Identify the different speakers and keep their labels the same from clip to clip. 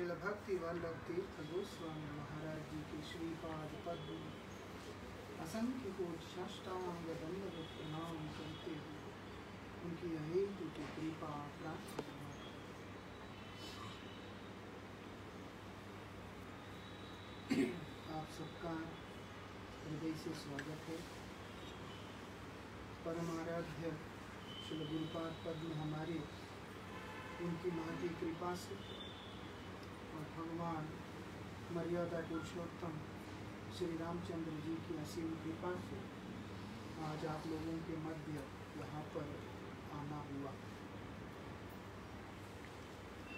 Speaker 1: श्रील भक्ति वल्लभ तीर्थ गोस्वामी महाराज जी के श्रीपाद पद्म असंख्य कोटि साष्टांग दंडवत प्रणाम करते हुए उनकी अहेतु की कृपा प्रार्थना आप सबका हृदय से स्वागत है। परमाराध्य श्री गुरुपाद पद्म हमारे उनकी महती कृपा से और भगवान मर्यादा पुरुषोत्तम श्री रामचंद्र जी की असीम कृपा से आज आप लोगों के मध्य यहाँ पर आना हुआ।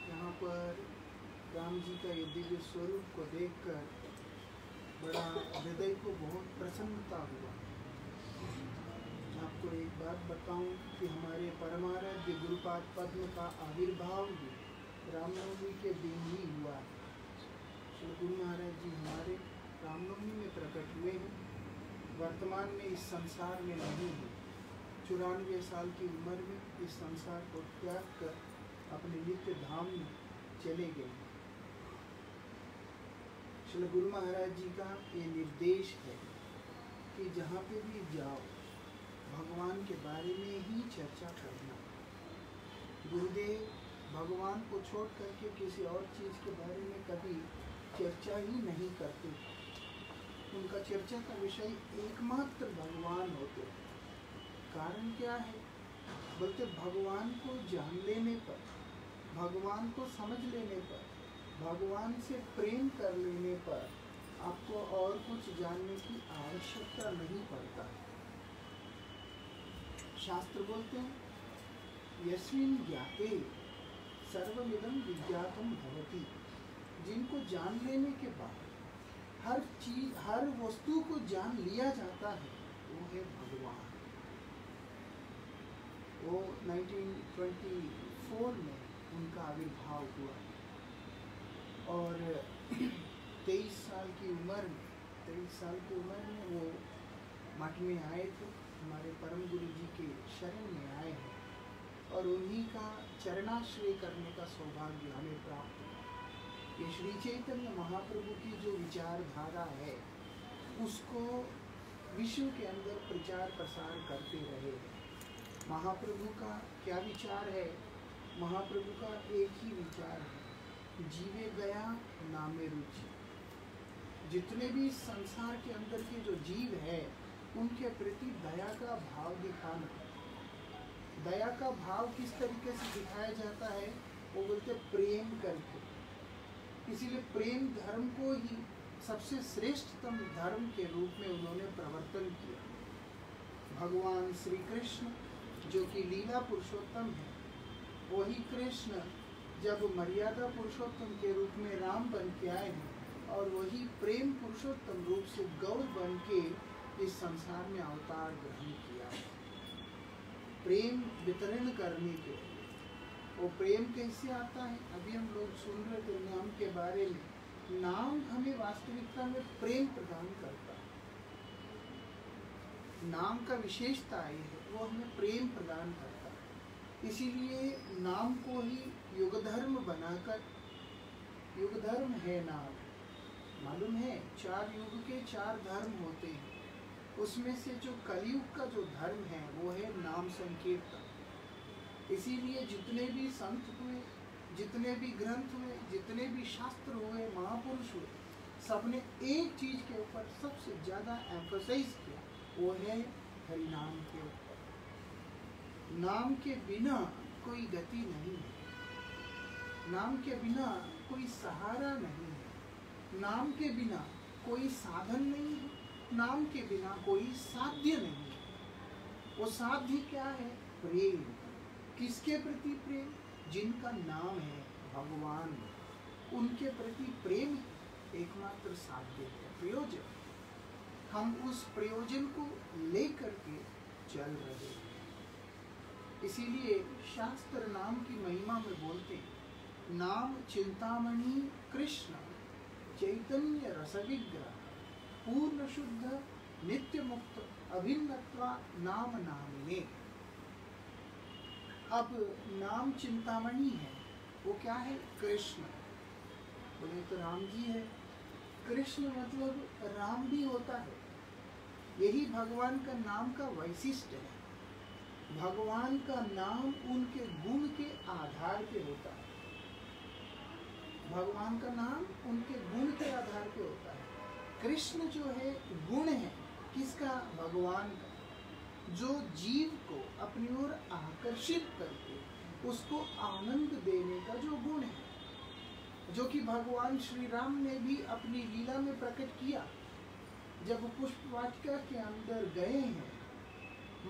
Speaker 1: यहाँ पर राम जी का ये दिव्य स्वरूप को देखकर बड़ा हृदय को बहुत प्रसन्नता हुआ। आपको एक बात बताऊं कि हमारे परमाराध्य गुरुपाद पद्म का आविर्भाव भी रामनवमी के दिन ही हुआ है। श्री गुरु महाराज जी हमारे रामनवमी में प्रकट हुए हैं। वर्तमान में इस संसार में नहीं है। 94 साल की उम्र में इस संसार को त्याग कर अपने नित्य धाम में चले गए। श्री गुरु महाराज जी का ये निर्देश है कि जहाँ पे भी जाओ भगवान के बारे में ही चर्चा करना। गुरुदेव भगवान को छोड़ करके किसी और चीज़ के बारे में कभी चर्चा ही नहीं करते। उनका चर्चा का विषय एकमात्र भगवान होते। कारण क्या है? बोलते भगवान को जान लेने पर, भगवान को समझ लेने पर, भगवान से प्रेम कर लेने पर आपको और कुछ जानने की आवश्यकता नहीं पड़ता। शास्त्र बोलते हैं यस्मिन् ज्ञाते सर्वमिदं विज्ञातम् भवति। जिनको जान लेने के बाद हर चीज, हर वस्तु को जान लिया जाता है, वो है भगवान। वो 1924 में उनका आविर्भाव हुआ और 23 साल की उम्र में वो मठ में आए थे। हमारे परम गुरु जी के शरण में आए हैं और उन्हीं का चरणाश्रय करने का सौभाग्य हमें प्राप्त हुआ। ये श्री चैतन्य महाप्रभु की जो विचारधारा है उसको विश्व के अंदर प्रचार प्रसार करते रहे। महाप्रभु का क्या विचार है? महाप्रभु का एक ही विचार है, जीवे गया नामे रुचि। जितने भी संसार के अंदर के जो जीव है उनके प्रति दया का भाव दिखाना। दया का भाव किस तरीके से दिखाया जाता है? वो बोलते प्रेम करके। इसीलिए प्रेम धर्म को ही सबसे श्रेष्ठतम धर्म के रूप में उन्होंने प्रवर्तन किया। भगवान श्री कृष्ण जो कि लीला पुरुषोत्तम है, वही कृष्ण जब मर्यादा पुरुषोत्तम के रूप में राम बन के आए हैं और वही प्रेम पुरुषोत्तम रूप से गौर बन के इस संसार में अवतार ग्रहण किया। प्रेम वितरण करने के वो प्रेम कैसे आता है? अभी हम लोग सुन रहे थे नाम के बारे में। नाम हमें वास्तविकता में प्रेम प्रदान करता है। नाम का विशेषता ये है, वो हमें प्रेम प्रदान करता है। इसीलिए नाम को ही युग धर्म बनाकर, युग धर्म है नाम, मालूम है 4 युग के 4 धर्म होते हैं। उसमें से जो कलयुग का जो धर्म है वो है नाम संकीर्तन। इसीलिए जितने भी संत हुए, जितने भी ग्रंथ हुए, जितने भी शास्त्र हुए, महापुरुष हुए, सबने एक चीज के ऊपर सबसे ज्यादा एम्फसाइज किया, वो है हरिनाम के ऊपर। नाम के बिना कोई गति नहीं है, नाम के बिना कोई सहारा नहीं है, नाम के बिना कोई साधन नहीं है, नाम के बिना कोई साध्य नहीं है। वो साध्य क्या है? प्रेम। किसके प्रति प्रेम? जिनका नाम है भगवान, उनके प्रति प्रेम एकमात्र साध्य है, प्रयोजन। हम उस प्रयोजन को लेकर के चल रहे हैं। इसीलिए शास्त्र नाम की महिमा में बोलते हैं, नाम चिंतामणि कृष्ण चैतन्य रसविग्रह पूर्ण शुद्ध नित्य मुक्त अभिन्नत्वा नाम नामिने। अब नाम चिंतामणि है, वो क्या है? कृष्ण। बोले तो राम जी है। कृष्ण मतलब राम भी होता है। यही भगवान का नाम का वैशिष्ट है। भगवान का नाम उनके गुण के आधार पे होता है। भगवान का नाम उनके गुण के आधार पे होता है। कृष्ण जो है गुण है किसका? भगवान का, जो जीव को अपनी ओर आकर्षित करके उसको आनंद देने का जो गुण है, जो कि भगवान श्री राम ने भी अपनी लीला में प्रकट किया। जब पुष्प वाटिका के अंदर गए हैं,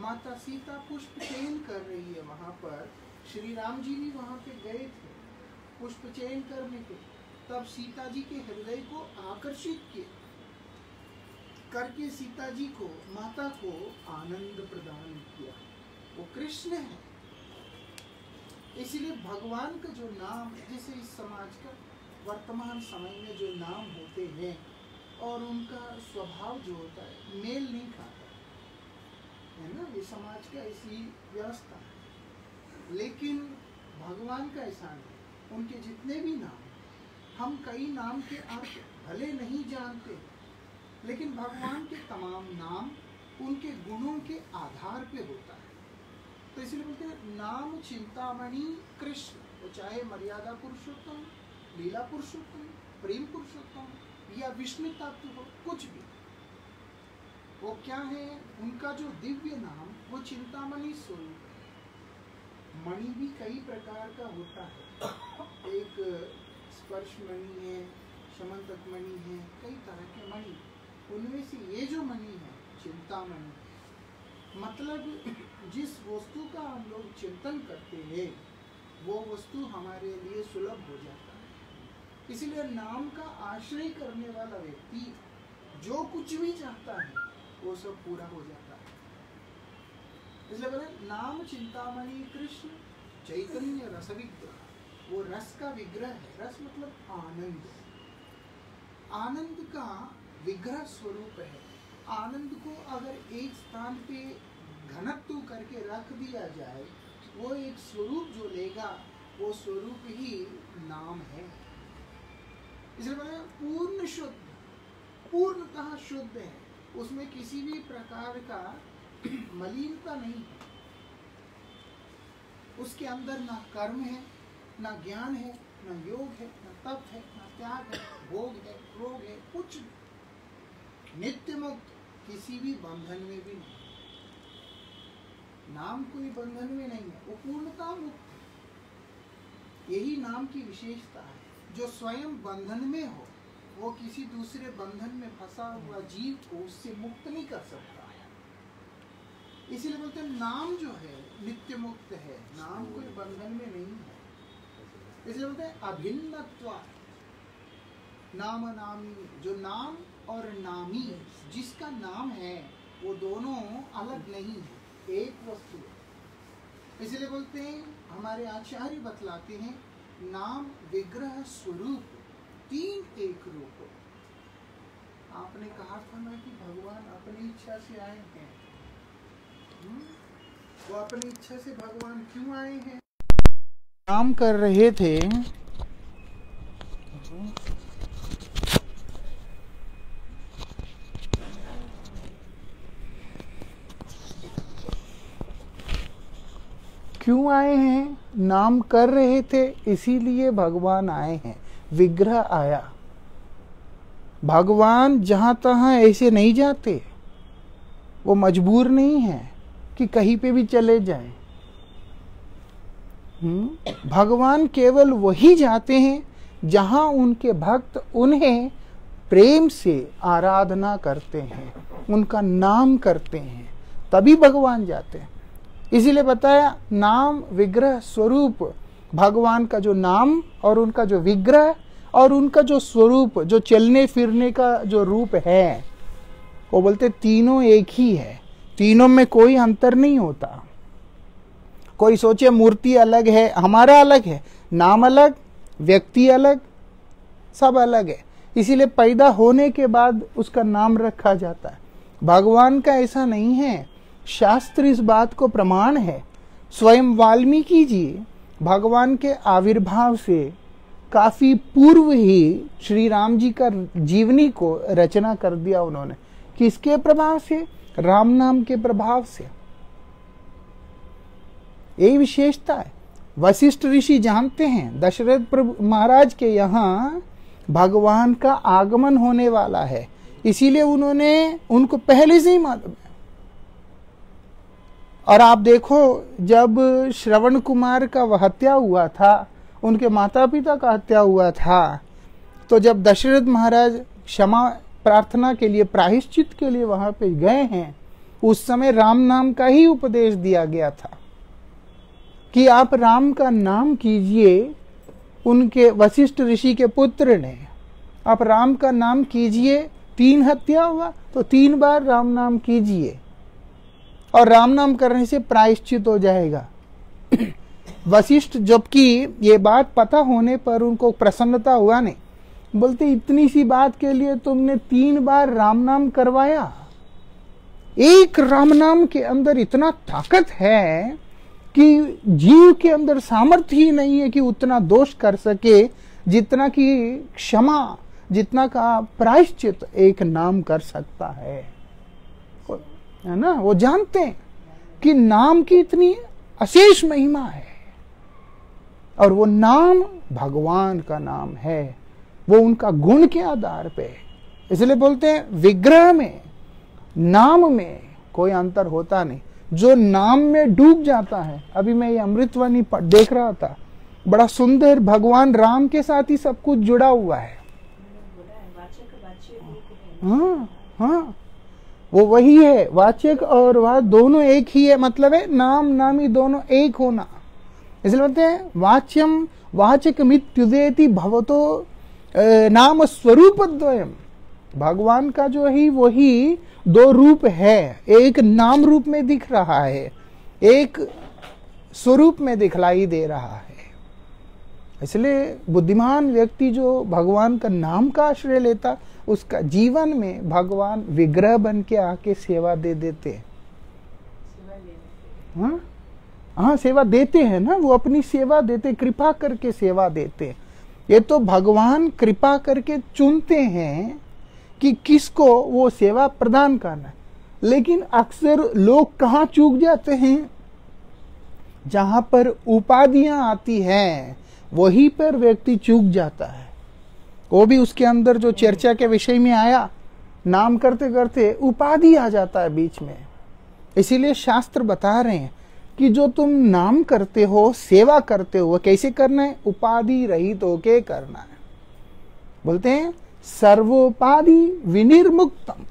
Speaker 1: माता सीता पुष्प चयन कर रही है, वहां पर श्री राम जी भी वहां पे गए थे पुष्प चयन करने के। तब सीता जी के हृदय को आकर्षित किया करके सीता जी को, माता को आनंद प्रदान किया। वो कृष्ण है। इसलिए भगवान का जो नाम, जैसे इस समाज का वर्तमान समय में जो नाम होते हैं और उनका स्वभाव जो होता है मेल नहीं खाता है ना, ये समाज का ऐसी व्यवस्था है। लेकिन भगवान का ऐसा नहीं। उनके जितने भी नाम, हम कई नाम के अर्थ भले नहीं जानते, लेकिन भगवान के तमाम नाम उनके गुणों के आधार पे होता है। तो इसलिए बोलते हैं नाम चिंतामणि कृष्ण। वो चाहे मर्यादा पुरुषोत्तम, लीला पुरुषोत्तम, प्रेम पुरुषोत्तम या विष्णु तत्व हो, कुछ भी वो क्या है, उनका जो दिव्य नाम वो चिंतामणि स्वरूप है। मणि भी कई प्रकार का होता है। एक स्पर्श मणि है, समंतक मणि है, कई तरह के मणि। उनमें से ये जो मणि है चिंतामणि, मतलब जिस वस्तु का हम लोग चिंतन करते हैं वो वस्तु हमारे लिए सुलभ हो जाता है। इसलिए नाम का आश्रय करने वाला व्यक्ति जो कुछ भी चाहता है वो सब पूरा हो जाता है। इसलिए बोले नाम चिंतामणि कृष्ण चैतन्य रस विग्रह। वो रस का विग्रह है। रस मतलब आनंद। आनंद का विग्रह स्वरूप है। आनंद को अगर एक स्थान पे घनत्व करके रख दिया जाए, वो एक स्वरूप जो लेगा वो स्वरूप ही नाम है। इसलिए बोले पूर्ण शुद्ध, पूर्णतः शुद्ध है। उसमें किसी भी प्रकार का मलिनता नहीं है। उसके अंदर ना कर्म है, ना ज्ञान है, ना योग है, ना तप है, ना त्याग है, भोग है, रोग है, कुछ नित्य मुक्त, किसी भी बंधन में भी नहीं। नाम कोई बंधन में नहीं है, वो पूर्णता मुक्त है। यही नाम की विशेषता है। जो स्वयं बंधन में हो वो किसी दूसरे बंधन में फंसा हुआ जीव को उससे मुक्त नहीं कर सकता है। इसीलिए बोलते हैं नाम जो है नित्य मुक्त है, नाम कोई बंधन में नहीं है। इसलिए बोलते हैं अभिन्नत्व नाम नामी। जो नाम और नामी, जिसका नाम है वो दोनों अलग नहीं है, एक वस्तु है। इसलिए बोलते हैं, हमारे आचार्य बतलाते हैं नाम विग्रह स्वरूप तीन एक रूप। आपने कहा था ना कि भगवान अपनी इच्छा से आए हैं। वो अपनी इच्छा से भगवान क्यों आए हैं? काम कर रहे थे, क्यों आए हैं? नाम कर रहे थे, इसीलिए भगवान आए हैं। विग्रह आया। भगवान जहां तहां ऐसे नहीं जाते। वो मजबूर नहीं है कि कहीं पे भी चले जाएं। भगवान केवल वही जाते हैं जहां उनके भक्त उन्हें प्रेम से आराधना करते हैं, उनका नाम करते हैं, तभी भगवान जाते हैं। इसीलिए बताया नाम विग्रह स्वरूप। भगवान का जो नाम और उनका जो विग्रह और उनका जो स्वरूप, जो चलने फिरने का जो रूप है, वो बोलते तीनों एक ही है। तीनों में कोई अंतर नहीं होता। कोई सोचे मूर्ति अलग है, हमारा अलग है, नाम अलग, व्यक्ति अलग, सब अलग है। इसीलिए पैदा होने के बाद उसका नाम रखा जाता है। भगवान का ऐसा नहीं है। शास्त्र इस बात को प्रमाण है। स्वयं वाल्मीकि जी भगवान के आविर्भाव से काफी पूर्व ही श्री राम जी का जीवनी को रचना कर दिया उन्होंने। किसके प्रभाव से? राम नाम के प्रभाव से। यही विशेषता है। वशिष्ठ ऋषि जानते हैं दशरथ प्रभु महाराज के यहाँ भगवान का आगमन होने वाला है, इसीलिए उनको पहले से ही मालूम है। और आप देखो, जब श्रवण कुमार का हत्या हुआ था, उनके माता पिता का हत्या हुआ था, तो जब दशरथ महाराज क्षमा प्रार्थना के लिए, प्रायश्चित के लिए वहां पे गए हैं, उस समय राम नाम का ही उपदेश दिया गया था कि आप राम का नाम कीजिए। उनके वशिष्ठ ऋषि के पुत्र ने, आप राम का नाम कीजिए। 3 हत्या हुआ तो 3 बार राम नाम कीजिए, और राम नाम करने से प्रायश्चित हो जाएगा। वशिष्ठ, जबकि ये बात पता होने पर उनको प्रसन्नता हुआ नहीं, बोलते इतनी सी बात के लिए तुमने 3 बार राम नाम करवाया। एक राम नाम के अंदर इतना ताकत है कि जीव के अंदर सामर्थ्य ही नहीं है कि उतना दोष कर सके जितना कि क्षमा, जितना का प्रायश्चित एक नाम कर सकता है ना। वो जानते हैं कि नाम की इतनी अशेष महिमा है, और वो नाम भगवान का नाम है, वो उनका गुण के आधार पे। इसलिए बोलते हैं विग्रह में, नाम में कोई अंतर होता नहीं। जो नाम में डूब जाता है, अभी मैं ये अमृतवाणी देख रहा था, बड़ा सुंदर, भगवान राम के साथ ही सब कुछ जुड़ा हुआ है। हाँ हाँ, वो वही है, वाचक और वाच दोनों एक ही है। मतलब है नाम नामी दोनों एक होना। इसलिए बोलते हैं वाच्यम वाचक मित्युदेति भवतो नाम स्वरूप द्वयम। भगवान का जो है वही 2 रूप है, एक नाम रूप में दिख रहा है, एक स्वरूप में दिखलाई दे रहा है। इसलिए बुद्धिमान व्यक्ति जो भगवान का नाम का आश्रय लेता, उसका जीवन में भगवान विग्रह बन के आके सेवा दे देते हैं। हाँ हाँ, सेवा देते हैं ना, वो अपनी सेवा देते, कृपा करके सेवा देते। ये तो भगवान कृपा करके चुनते हैं कि किसको वो सेवा प्रदान करना है। लेकिन अक्सर लोग कहाँ चूक जाते हैं? जहां पर उपाधियां आती हैं वहीं पर व्यक्ति चूक जाता है। वो भी उसके अंदर जो चर्चा के विषय में आया, नाम करते करते उपाधि आ जाता है बीच में। इसीलिए शास्त्र बता रहे हैं कि जो तुम नाम करते हो, सेवा करते हो, कैसे करना है? उपाधि रहित होके करना है। बोलते हैं सर्वोपाधि विनिर्मुक्तम,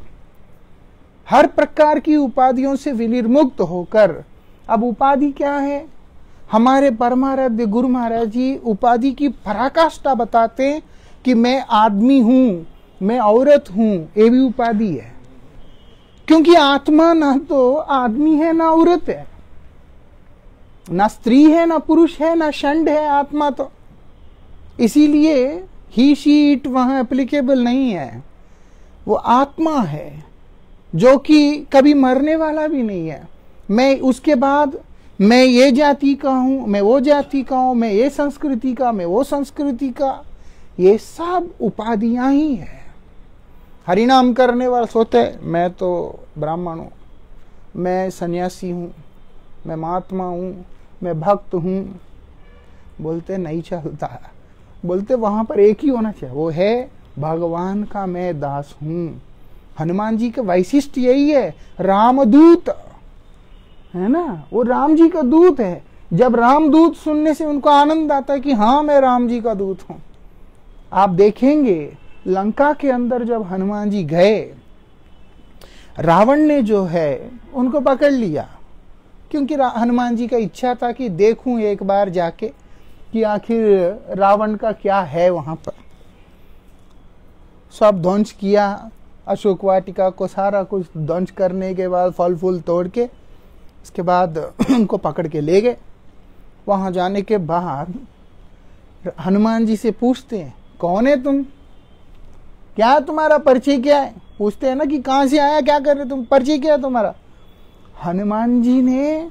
Speaker 1: हर प्रकार की उपाधियों से विनिर्मुक्त होकर। अब उपाधि क्या है? हमारे परमाराध्य गुरु महाराज जी उपाधि की पराकाष्ठा बताते हैं कि मैं आदमी हूं, मैं औरत हूं, ये भी उपाधि है। क्योंकि आत्मा ना तो आदमी है ना औरत है, ना स्त्री है ना पुरुष है ना षंड है आत्मा तो। इसीलिए ही शीट वहां एप्लीकेबल नहीं है। वो आत्मा है जो कि कभी मरने वाला भी नहीं है। मैं उसके बाद मैं ये जाति का हूं, मैं वो जाति का हूं, मैं ये संस्कृति का, मैं वो संस्कृति का, ये सब उपाधियां ही है। हरिनाम करने वाला सोचते हैं मैं तो ब्राह्मण हूं, मैं सन्यासी हूं, मैं महात्मा हूं, मैं भक्त हूं। बोलते नहीं चलता। बोलते वहां पर एक ही होना चाहिए, वो है भगवान का मैं दास हूं। हनुमान जी का वैशिष्ट यही है, रामदूत है ना, वो राम जी का दूत है। जब रामदूत सुनने से उनको आनंद आता है कि हाँ मैं राम जी का दूत हूं। आप देखेंगे लंका के अंदर जब हनुमान जी गए, रावण ने जो है उनको पकड़ लिया, क्योंकि हनुमान जी का इच्छा था कि देखूं एक बार जाके कि आखिर रावण का क्या है वहां पर। सब ध्वंस किया, अशोक वाटिका को सारा कुछ ध्वंस करने के बाद फल फूल तोड़ के उसके बाद उनको पकड़ के ले गए। वहां जाने के बाद हनुमान जी से पूछते हैं कौन है तुम, क्या तुम्हारा परिचय क्या है? पूछते हैं ना कि कहां से आया, क्या कर रहे तुम, परिचय क्या है तुम्हारा? हनुमान जी ने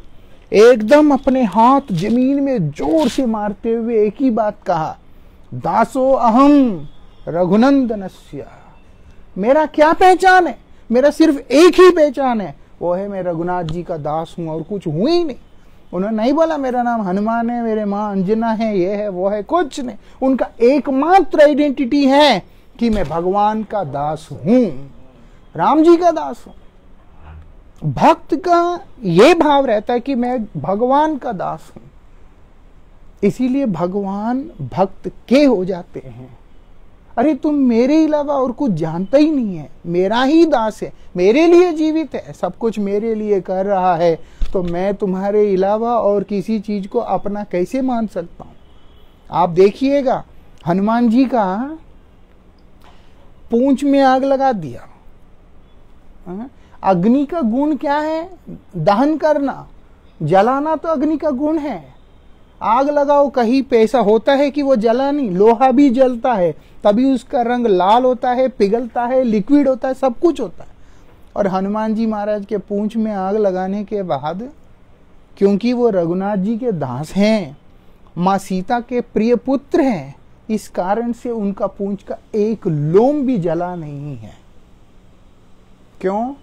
Speaker 1: एकदम अपने हाथ जमीन में जोर से मारते हुए एक ही बात कहा, दासो अहम रघुनंदनस्य। मेरा क्या पहचान है? मेरा सिर्फ एक ही पहचान है, वो है मैं रघुनाथ जी का दास हूं और कुछ हूं ही नहीं। उन्होंने नहीं बोला मेरा नाम हनुमान है, मेरे माँ अंजना है, ये है वो है, कुछ नहीं। उनका एकमात्र आइडेंटिटी है कि मैं भगवान का दास हूं, राम जी का दास हूं। भक्त का ये भाव रहता है कि मैं भगवान का दास हूं, इसीलिए भगवान भक्त के हो जाते हैं। अरे तुम मेरे अलावा और कुछ जानता ही नहीं है, मेरा ही दास है, मेरे लिए जीवित है, सब कुछ मेरे लिए कर रहा है, तो मैं तुम्हारे अलावा और किसी चीज को अपना कैसे मान सकता हूं? आप देखिएगा हनुमान जी का पूंछ में आग लगा दिया। अग्नि का गुण क्या है? दहन करना, जलाना तो अग्नि का गुण है। आग लगाओ कहीं पे ऐसा होता है कि वो जला नहीं, लोहा भी जलता है, तभी उसका रंग लाल होता है, पिघलता है, लिक्विड होता है, सब कुछ होता है। और हनुमान जी महाराज के पूंछ में आग लगाने के बाद, क्योंकि वो रघुनाथ जी के दास हैं, माँ सीता के प्रिय पुत्र हैं, इस कारण से उनका पूंछ का एक लोम भी जला नहीं है। क्यों?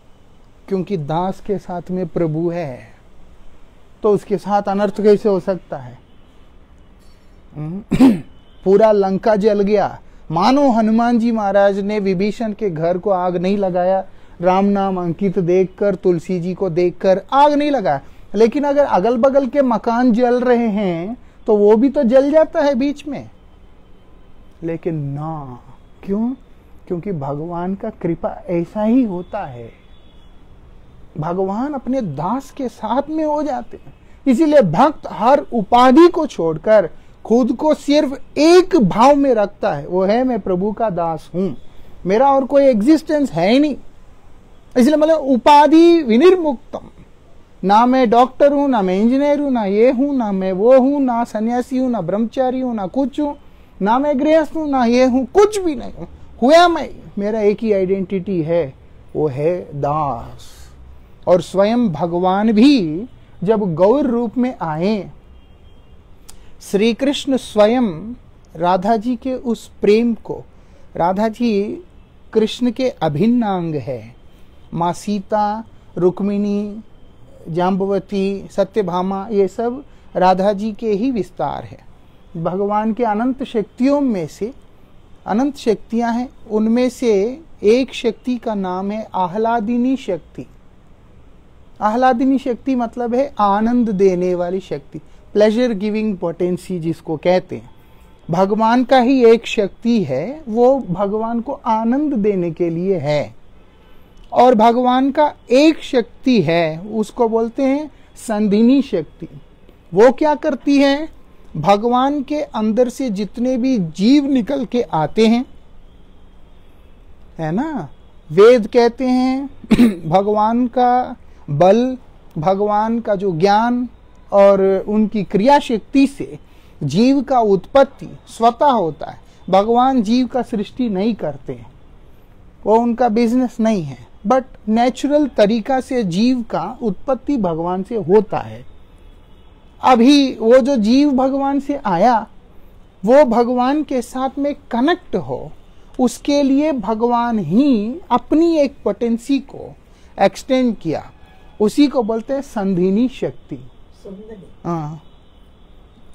Speaker 1: क्योंकि दास के साथ में प्रभु है, तो उसके साथ अनर्थ कैसे हो सकता है? पूरा लंका जल गया, मानो हनुमान जी महाराज ने विभीषण के घर को आग नहीं लगाया, राम नाम अंकित देखकर, तुलसी जी को देखकर आग नहीं लगाया। लेकिन अगर अगल बगल के मकान जल रहे हैं तो वो भी तो जल जाता है बीच में। लेकिन ना, क्यों? क्योंकि भगवान का कृपा ऐसा ही होता है, भगवान अपने दास के साथ में हो जाते हैं। इसीलिए भक्त हर उपाधि को छोड़कर खुद को सिर्फ एक भाव में रखता है, वो है मैं प्रभु का दास हूं, मेरा और कोई एग्जिस्टेंस है ही नहीं। इसलिए मतलब उपाधि विनिर्मुक्तम, ना मैं डॉक्टर हूं, ना मैं इंजीनियर हूं, ना ये हूं, ना मैं वो हूं, ना सन्यासी हूं, ना ब्रह्मचारी हूं, ना कुछ हूं, ना मैं गृहस्थ हूं, ना ये हूं, कुछ भी नहीं हूं, हुआ मैं, मेरा एक ही आइडेंटिटी है, वो है दास। और स्वयं भगवान भी जब गौर रूप में आए, श्री कृष्ण स्वयं राधा जी के उस प्रेम को, राधा जी कृष्ण के अभिन्न अंग है, माँ सीता, रुक्मिणी, जाम्बवती, सत्यभामा, ये सब राधा जी के ही विस्तार है। भगवान के अनंत शक्तियों में से, अनंत शक्तियां हैं, उनमें से एक शक्ति का नाम है आह्लादिनी शक्ति। आह्लादिनी शक्ति मतलब है आनंद देने वाली शक्ति, प्लेजर गिविंग पोटेंसी जिसको कहते हैं। भगवान का ही एक शक्ति है, वो भगवान को आनंद देने के लिए है। और भगवान का एक शक्ति है, उसको बोलते हैं संधिनी शक्ति। वो क्या करती है? भगवान के अंदर से जितने भी जीव निकल के आते हैं, है ना, वेद कहते हैं भगवान का बल, भगवान का जो ज्ञान और उनकी क्रिया शक्ति से जीव का उत्पत्ति स्वतः होता है। भगवान जीव का सृष्टि नहीं करते हैं, वो उनका बिजनेस नहीं है, बट नेचुरल तरीका से जीव का उत्पत्ति भगवान से होता है। अभी वो जो जीव भगवान से आया, वो भगवान के साथ में कनेक्ट हो, उसके लिए भगवान ही अपनी एक पोटेंसी को एक्सटेंड किया, उसी को बोलते हैं संधिनी शक्ति। हाँ,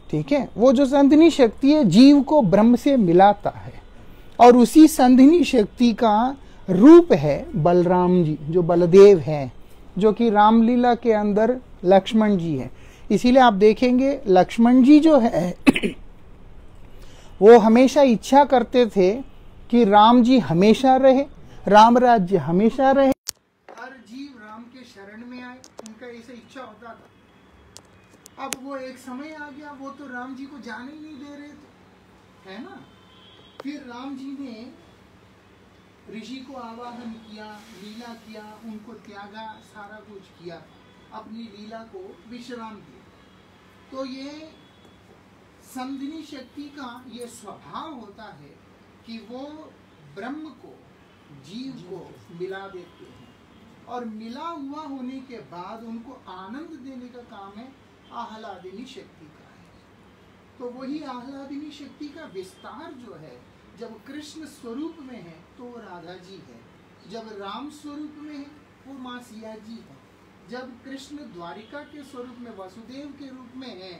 Speaker 1: ठीक है। वो जो संधिनी शक्ति है, जीव को ब्रह्म से मिलाता है, और उसी संधिनी शक्ति का रूप है बलराम जी, जो बलदेव हैं, जो कि रामलीला के अंदर लक्ष्मण जी हैं। इसीलिए आप देखेंगे लक्ष्मण जी जो है वो हमेशा इच्छा करते थे कि राम जी हमेशा रहे, राम राज्य हमेशा रहे, हर जीव राम के शरण में आए, उनका ऐसा इच्छा होता था। अब वो एक समय आ गया, वो तो राम जी को जाने ही नहीं दे रहे थे, है ना। फिर राम जी ने ऋषि को आवाहन किया, लीला किया, उनको त्यागा, सारा कुछ किया, अपनी लीला को विश्राम दिया। तो ये संधिनी शक्ति का ये स्वभाव होता है कि वो ब्रह्म को, जीव को मिला देते हैं, और मिला हुआ होने के बाद उनको आनंद देने का काम है आह्लादिनी शक्ति का है। तो वही आह्लादिनी शक्ति का विस्तार जो है, जब कृष्ण स्वरूप में है तो वो राधा जी है, जब राम स्वरूप में है वो माँ सिया जी है, जब कृष्ण द्वारिका के स्वरूप में वासुदेव के रूप में है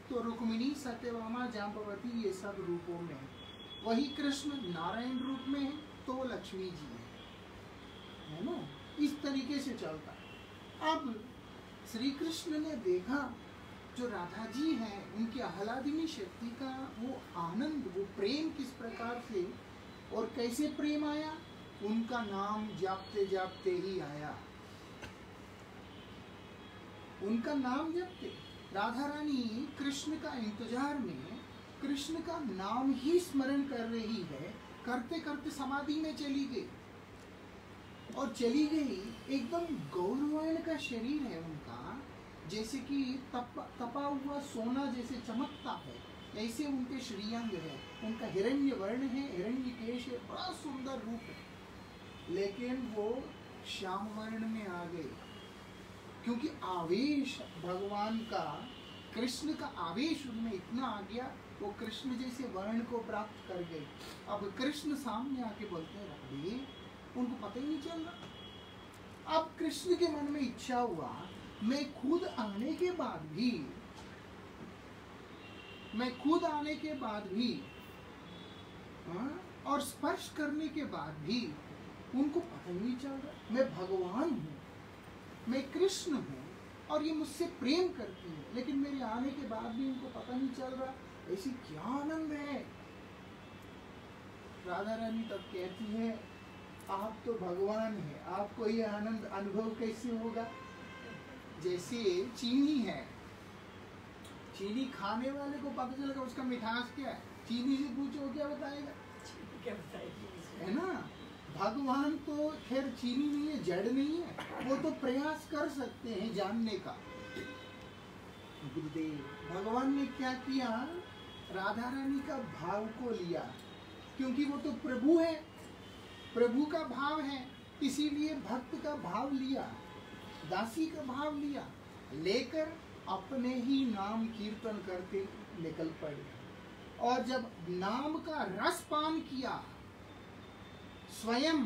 Speaker 1: तो रुक्मिणी, सत्यभामा, जाम्बवती ये सब रूपों में है। वही कृष्ण नारायण रूप में है तो वो लक्ष्मी जी है ना। इस तरीके से चलता है। अब श्री कृष्ण ने देखा जो राधा जी हैं उनकी आह्लादिनी शक्ति का वो आनंद, वो प्रेम किस प्रकार से और कैसे प्रेम आया, उनका नाम जपते जपते ही आया। उनका नाम जपते राधा रानी कृष्ण का इंतजार में कृष्ण का नाम ही स्मरण कर रही है, करते करते समाधि में चली गई और चली गई। एकदम गौरवर्ण का शरीर है उनका, जैसे कि तपा हुआ सोना जैसे चमकता है, ऐसे उनके श्रीअंग है। उनका हिरण्य वर्ण है, हिरण्य केश है, बड़ा सुंदर रूप है। लेकिन वो श्याम वर्ण में आ गए क्योंकि आवेश भगवान का, कृष्ण का आवेश उनमें इतना आ गया, वो कृष्ण जैसे वर्ण को प्राप्त कर गए। अब कृष्ण सामने आके बोलते हैं राधे, उनको पता ही नहीं चल रहा। अब कृष्ण के मन में इच्छा हुआ, मैं खुद आने के बाद भी और स्पर्श करने के बाद भी उनको पता ही नहीं चल रहा मैं भगवान हूँ, मैं कृष्ण हूँ और ये मुझसे प्रेम करती है, लेकिन मेरे आने के बाद भी उनको पता नहीं चल रहा। ऐसी क्या आनंद है। राधा रानी तब कहती है, आप तो भगवान हैं, आपको ये आनंद अनुभव कैसे होगा। जैसे चीनी है, चीनी खाने वाले को पता चलेगा उसका मिठास क्या है, चीनी से पूछो क्या बताएगा,
Speaker 2: क्या बताएगी,
Speaker 1: है ना। भगवान तो खैर चीनी नहीं है, जड़ नहीं है, वो तो प्रयास कर सकते हैं जानने का। गुरुदेव भगवान ने क्या किया, राधा रानी का भाव को लिया, क्योंकि वो तो प्रभु है, प्रभु का भाव है, इसीलिए भक्त का भाव लिया, दासी का भाव लिया, लेकर अपने ही नाम कीर्तन करते निकल पड़े। और जब नाम का रस पान किया, स्वयं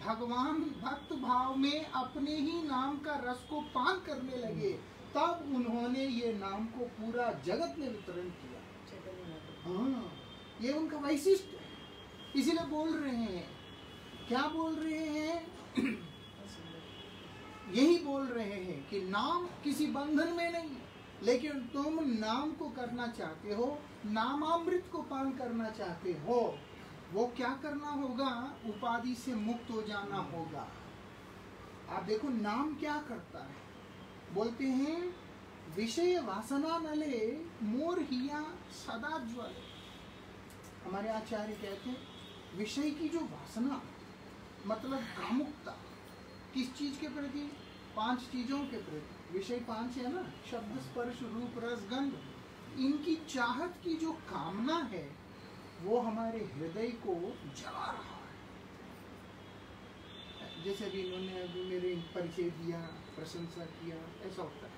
Speaker 1: भगवान भक्त भाव में अपने ही नाम का रस को पान करने लगे, तब उन्होंने ये नाम को पूरा जगत में वितरण किया। हाँ, ये उनका वैशिष्ट है। इसीलिए बोल रहे हैं, क्या बोल रहे हैं यही बोल रहे हैं कि नाम किसी बंधन में नहीं, लेकिन तुम नाम को करना चाहते हो, नामामृत को पान करना चाहते हो, वो क्या करना होगा, उपाधि से मुक्त हो जाना होगा। आप देखो नाम क्या करता है, बोलते हैं विषय वासना नले मोर हिया सदा ज्वल। हमारे आचार्य कहते हैं विषय की जो वासना, मतलब कामुकता, किस चीज के प्रति, 5 चीजों के प्रति। विषय 5 है ना, शब्द, स्पर्श, रूप, रस, गंध। इनकी चाहत की जो कामना है वो हमारे हृदय को जला रहा है। जैसे भी इन्होंने अभी मेरे परिचय दिया, प्रशंसा किया, ऐसा होता है।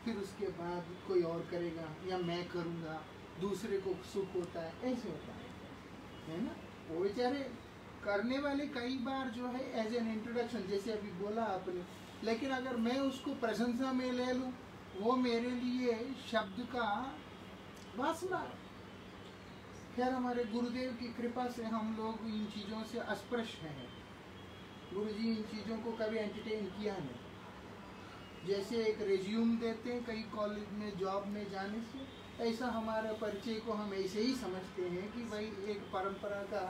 Speaker 1: फिर उसके बाद कोई और करेगा या मैं करूँगा, दूसरे को सुख होता है, ऐसे होता है ना। वो बेचारे करने वाले कई बार जो है एज एन इंट्रोडक्शन, जैसे अभी बोला आपने, लेकिन अगर मैं उसको प्रशंसा में ले लूँ, वो मेरे लिए शब्द का वासना। खैर हमारे गुरुदेव की कृपा से हम लोग इन चीज़ों से अस्पृश्य हैं। गुरुजी इन चीज़ों को कभी एंटरटेन किया नहीं। जैसे एक रिज्यूम देते हैं कई कॉलेज में जॉब में जाने से, ऐसा हमारा परिचय को हम ऐसे ही समझते हैं कि भाई एक परंपरा का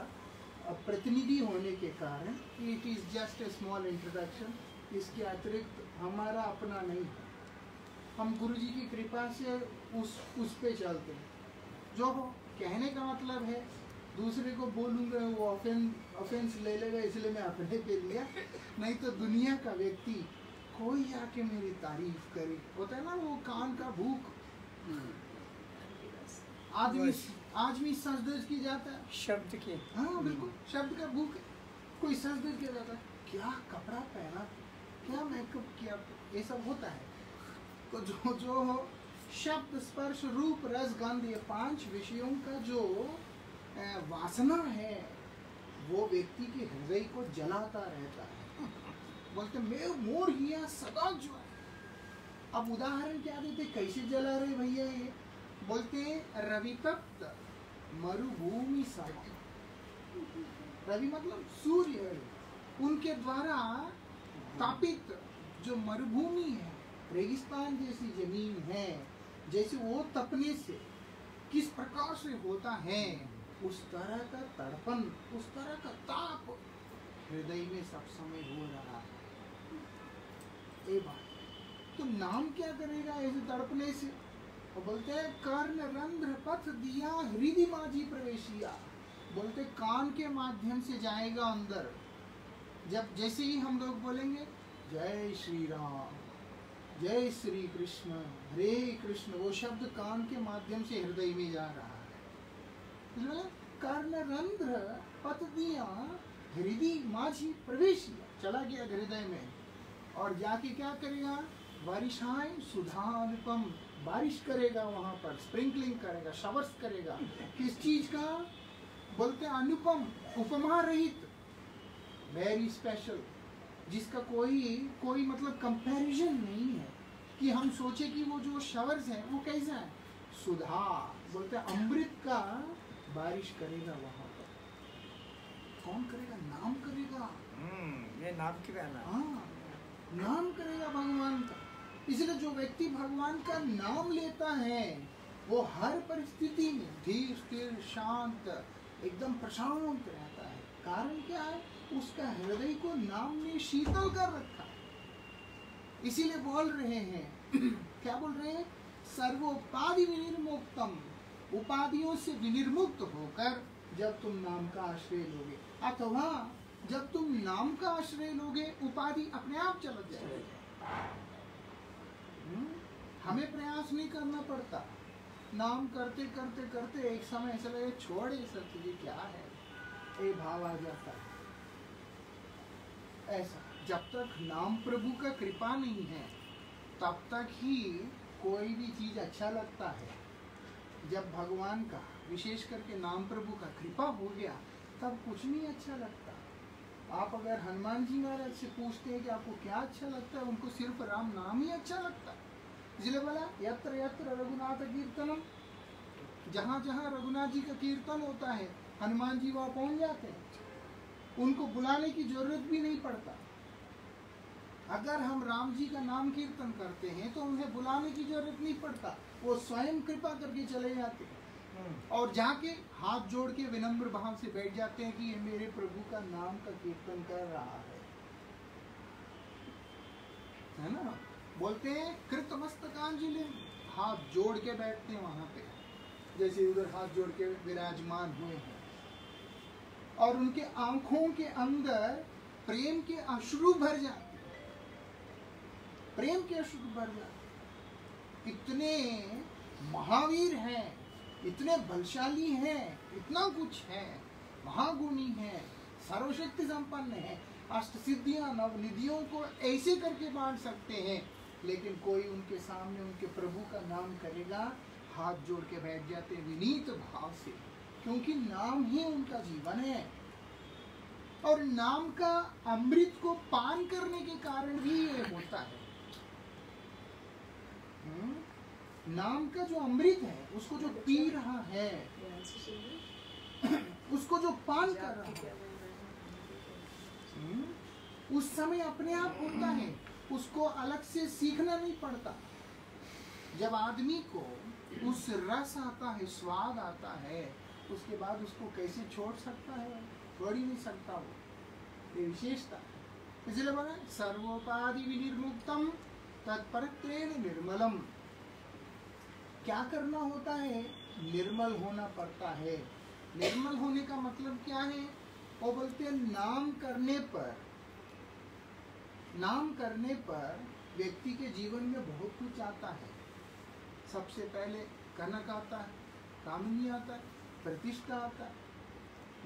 Speaker 1: प्रतिनिधि होने के कारण it is just a small introduction, इसके अतिरिक्त हमारा अपना नहीं है। हम गुरुजी की कृपा से उस पे चलते हैं। जो हो कहने का मतलब है, दूसरे को बोलूँगा वो ऑफेंस ले लेगा, इसलिए मैं अपने पे लिया। नहीं तो दुनिया का व्यक्ति कोई आके मेरी तारीफ करे, होता है ना वो कान का भूख। आदमी सजदज की जाता है
Speaker 2: शब्द के,
Speaker 1: हाँ बिल्कुल, शब्द का भूख। कोई सजदज किया जाता है, क्या कपड़ा पहना, क्या मेकअप किया, ये सब होता है। तो जो हो शब्द स्पर्श रूप रस गंध, ये 5 विषयों का जो वासना है वो व्यक्ति के हृदय को जलाता रहता है। बोलते मैं मोर हिया सदा जो है। अब उदाहरण क्या देते, कैसे जला रहे भैया ये? बोलते रवितप्त मरुभूमि सम। रवि मतलब सूर्य, उनके द्वारा तापित जो मरुभूमि है, रेगिस्तान जैसी जमीन है, जैसे वो तपने से किस प्रकार से होता है, उस तरह का तड़पन, उस तरह का ताप हृदय में सब समय हो रहा है। ये बात तो नाम क्या करेगा ऐसे तड़पने से? और बोलते हैं कर्ण रंध्र पथ दिया हृदय माझी प्रवेशिया। बोलते कान के माध्यम से जाएगा अंदर। जब जैसे ही हम लोग बोलेंगे जय श्री राम, जय श्री कृष्ण, हरे कृष्ण, वो शब्द कान के माध्यम से हृदय में जा रहा है। कर्ण रंध्र पथ दिया हृदय माझी प्रवेशिया, चला गया हृदय में और जाके क्या करेगा? बारिशाएं सुधानुपम, बारिश करेगा, वहां पर स्प्रिंकलिंग करेगा, शवर्स करेगा। किस चीज का? बोलते अनुपम, उपमा रहित, वेरी स्पेशल, जिसका कोई मतलब कंपैरिजन नहीं है कि हम सोचे कि वो जो शवर्स है वो कैसा है? सुधा, बोलते अमृत का बारिश करेगा वहां पर। कौन करेगा? नाम करेगा।
Speaker 2: ये नाम की रहना।
Speaker 1: हाँ, नाम करेगा भगवान का। इसलिए जो व्यक्ति भगवान का नाम लेता है वो हर परिस्थिति में धीर स्थिर शांत एकदम प्रशांत रहता है। कारण क्या है? उसका हृदय को नाम ने शीतल कर रखा है। इसीलिए बोल रहे हैं क्या बोल रहे हैं? सर्वोपाधि विनिर्मुक्तम, उपाधियों से विनिर्मुक्त होकर जब तुम नाम का आश्रय लोगे, अथवा जब तुम नाम का आश्रय लोगे उपाधि अपने आप चल जाएगी। हमें प्रयास नहीं करना पड़ता। नाम करते करते करते एक समय ऐसा लगे छोड़ ये सब चीजें, क्या है, ये भाव आ जाता है। ऐसा जब तक नाम प्रभु का कृपा नहीं है तब तक ही कोई भी चीज अच्छा लगता है। जब भगवान का विशेष करके नाम प्रभु का कृपा हो गया तब कुछ नहीं अच्छा लगता। आप अगर हनुमान जी महाराज से पूछते हैं कि आपको क्या अच्छा लगता है, उनको सिर्फ राम नाम ही अच्छा लगता है। इसलिए बोला यत्र यत्र रघुनाथ कीर्तनम, जहाँ जहाँ रघुनाथ जी का कीर्तन होता है हनुमान जी वहाँ पहुँच जाते हैं। उनको बुलाने की जरूरत भी नहीं पड़ता। अगर हम राम जी का नाम कीर्तन करते हैं तो उन्हें बुलाने की जरूरत नहीं पड़ता, वो स्वयं कृपा करके चले जाते हैं और जाके हाथ जोड़ के विनम्र भाव से बैठ जाते हैं कि ये मेरे प्रभु का नाम का कीर्तन कर रहा है ना। बोलते हैं कृतमस्तकांजलि, हाथ जोड़ के बैठते हैं वहां पे, जैसे उधर हाथ जोड़ के विराजमान हुए हैं और उनके आंखों के अंदर प्रेम के अश्रु भर जाते, प्रेम के अश्रु भर जाते। इतने महावीर हैं, इतने बलशाली हैं, इतना कुछ है, महागुणी है, सर्वशक्ति संपन्न है, अष्ट सिद्धियां नवनिधियों को ऐसे करके बांट सकते हैं, लेकिन कोई उनके सामने उनके प्रभु का नाम करेगा, हाथ जोड़ के बैठ जाते विनीत भाव से, क्योंकि नाम ही उनका जीवन है। और नाम का अमृत को पान करने के कारण भी ये होता है। नाम का जो अमृत है, उसको जो पी रहा है, उसको जो पान कर रहा है, उस समय अपने आप होता है, उसको अलग से सीखना नहीं पड़ता। जब आदमी को उस रस आता है, स्वाद आता है, उसके बाद उसको कैसे छोड़ सकता है? छोड़ ही नहीं सकता वो, ये विशेषता। इसलिए बोला सर्वोपाधि विनिर्मुक्तम तत्परत्वेन निर्मलम। क्या करना होता है? निर्मल होना पड़ता है। निर्मल होने का मतलब क्या है? वो बोलते हैं नाम करने पर व्यक्ति के जीवन में बहुत कुछ आता है। सबसे पहले कनक आता है, कामिनी आता है, प्रतिष्ठा आता है,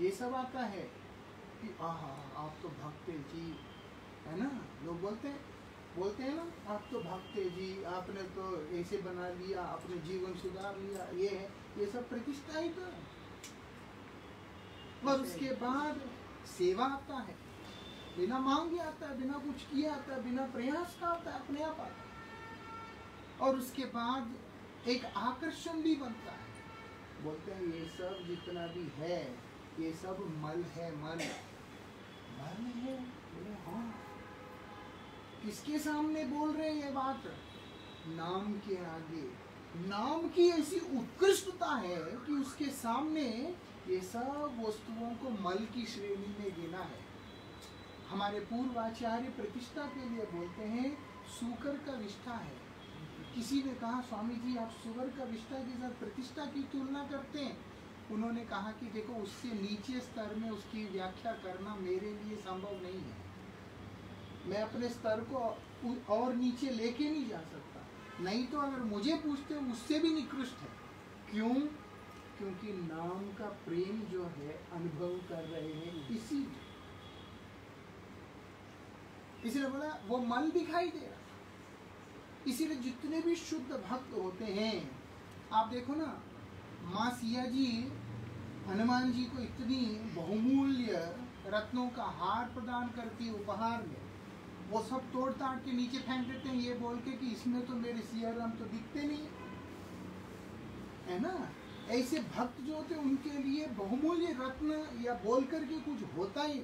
Speaker 1: ये सब आता है कि आहा आप तो भक्त जी है ना। लोग बोलते हैं बोलते हैं ना, आप तो भक्त है जी, आपने तो ऐसे बना लिया, आपने जीवन सुधार लिया, ये है, ये सब प्रतिष्ठा ही तो है। और उसके बाद सेवा आता है, बिना मांगे आता है, बिना कुछ किए आता है, बिना प्रयास का आता है, अपने आप आता है। और उसके बाद एक आकर्षण भी बनता है। बोलते हैं ये सब जितना भी है ये सब मल है, मल है। बोले हाँ, किसके सामने बोल रहे हैं ये बात? नाम के आगे। नाम की ऐसी उत्कृष्टता है कि उसके सामने ये सब वस्तुओं को मल की श्रेणी में गिना है। हमारे पूर्वाचार्य प्रतिष्ठा के लिए बोलते हैं सूकर का विष्ठा है। किसी ने कहा स्वामी जी आप सुअर का विष्ठा के साथ प्रतिष्ठा की तुलना करते हैं। उन्होंने कहा कि देखो उससे नीचे स्तर में उसकी व्याख्या करना मेरे लिए संभव नहीं है। मैं अपने स्तर को और नीचे लेके नहीं जा सकता। नहीं तो अगर मुझे पूछते उससे भी निकृष्ट है। क्यों? क्योंकि नाम का प्रेम जो है अनुभव कर रहे हैं, इसीलिए बोला वो मल दिखाई दे रहा। इसीलिए जितने भी शुद्ध भक्त होते हैं, आप देखो ना, माँ सिया जी हनुमान जी को इतनी बहुमूल्य रत्नों का हार प्रदान करती है उपहार में, वो सब तोड़ ताड़ के नीचे फेंक देते हैं ये बोल के कि इसमें तो मेरे सिया राम तो दिखते नहीं है ना। ऐसे भक्त जो होते हैं उनके लिए बहुमूल्य रत्न या बोल करके कुछ होता ही,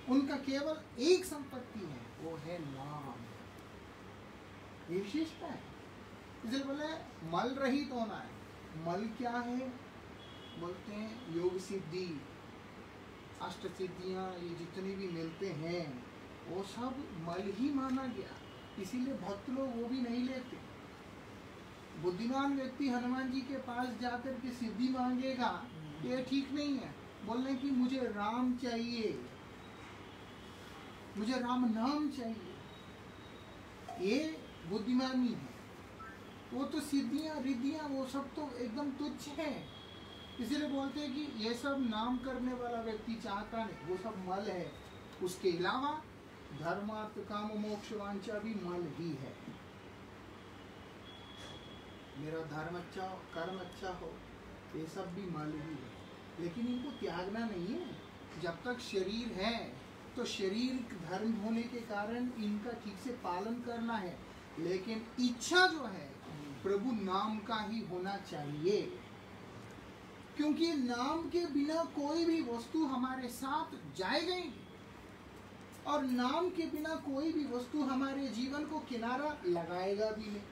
Speaker 1: उनका केवल एक संपत्ति है, वो है नाम। ये विशेषता है। इसलिए बोले मल रहित होना है। मल क्या है? बोलते हैं योग सिद्धि, अष्ट सिद्धियां, ये जितने भी मिलते हैं वो सब मल ही माना गया। इसीलिए भक्त लोग वो भी नहीं लेते। बुद्धिमान व्यक्ति हनुमान जी के पास जाकर के सिद्धि मांगेगा, ये ठीक नहीं है। बोलने की मुझे राम चाहिए, मुझे राम नाम चाहिए, ये बुद्धिमानी है। वो तो सिद्धियां रिद्धियां वो सब तो एकदम तुच्छ है। इसीलिए बोलते हैं कि ये सब नाम करने वाला व्यक्ति चाहता नहीं, वो सब मल है। उसके अलावा धर्मार्थ काम मोक्ष वांछा भी मल ही है। मेरा धर्म अच्छा हो, कर्म अच्छा हो, ये सब भी मल ही है। लेकिन इनको त्यागना नहीं है। जब तक शरीर है तो शरीर धर्म होने के कारण इनका ठीक से पालन करना है। लेकिन इच्छा जो है प्रभु नाम का ही होना चाहिए, क्योंकि नाम के बिना कोई भी वस्तु हमारे साथ जाएगा ही, और नाम के बिना कोई भी वस्तु हमारे जीवन को किनारा लगाएगा भी नहीं।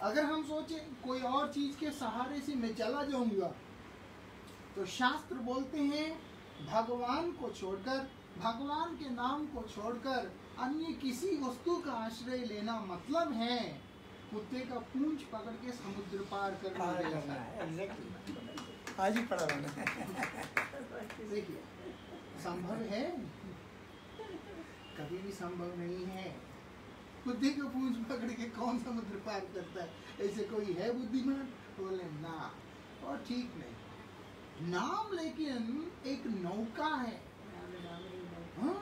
Speaker 1: अगर हम सोचें कोई और चीज के सहारे से मैं चला जाऊंगा, तो शास्त्र बोलते हैं भगवान को छोड़कर, भगवान के नाम को छोड़कर अन्य किसी वस्तु का आश्रय लेना मतलब है कुत्ते का पूंछ पकड़ के समुद्र पार करना है।
Speaker 2: आज ही पढ़ा मैंने।
Speaker 1: देखिए संभव है? कभी भी संभव नहीं है। कुत्ते का पूंछ पकड़ के कौन समुद्र पार करता है? ऐसे कोई है बुद्धिमान? बोले ना, और ठीक नहीं। नाम लेकिन एक नौका है। हाँ?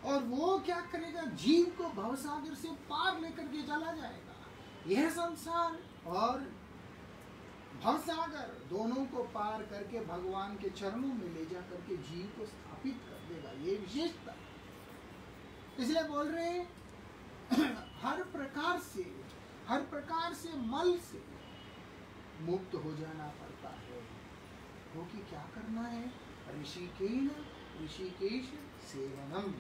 Speaker 1: और वो क्या करेगा? जीव को भवसागर से पार लेकर के चला जाएगा। यह संसार और भवसागर दोनों को पार करके भगवान के चरणों में ले जा करके जीव को स्थापित कर देगा। ये विशेषता। इसलिए बोल रहे हैं हर प्रकार से मल से मुक्त हो जाना पड़ता है। क्योंकि क्या करना है? ऋषिकेश सेवनम।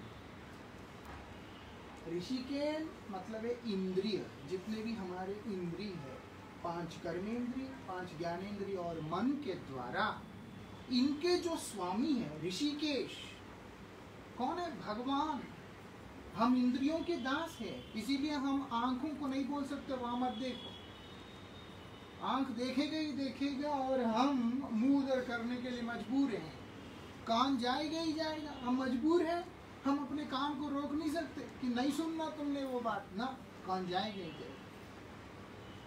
Speaker 1: ऋषिकेन मतलब है इंद्रिय, जितने भी हमारे इंद्रिय है, 5 कर्मेंद्रिय, 5 ज्ञानेंद्रिय और मन के द्वारा, इनके जो स्वामी है ऋषिकेश कौन है? भगवान। हम इंद्रियों के दास हैं, इसीलिए हम आंखों को नहीं बोल सकते वहां मत देखो। आंख देखेगा ही देखेगा और हम मुंह उधर करने के लिए मजबूर हैं। कान जाएगा ही जाएगा, हम मजबूर हैं। हम अपने कान को रोक नहीं सकते कि नहीं सुनना तुमने वो बात ना, कान जाएगा ही जाएगा,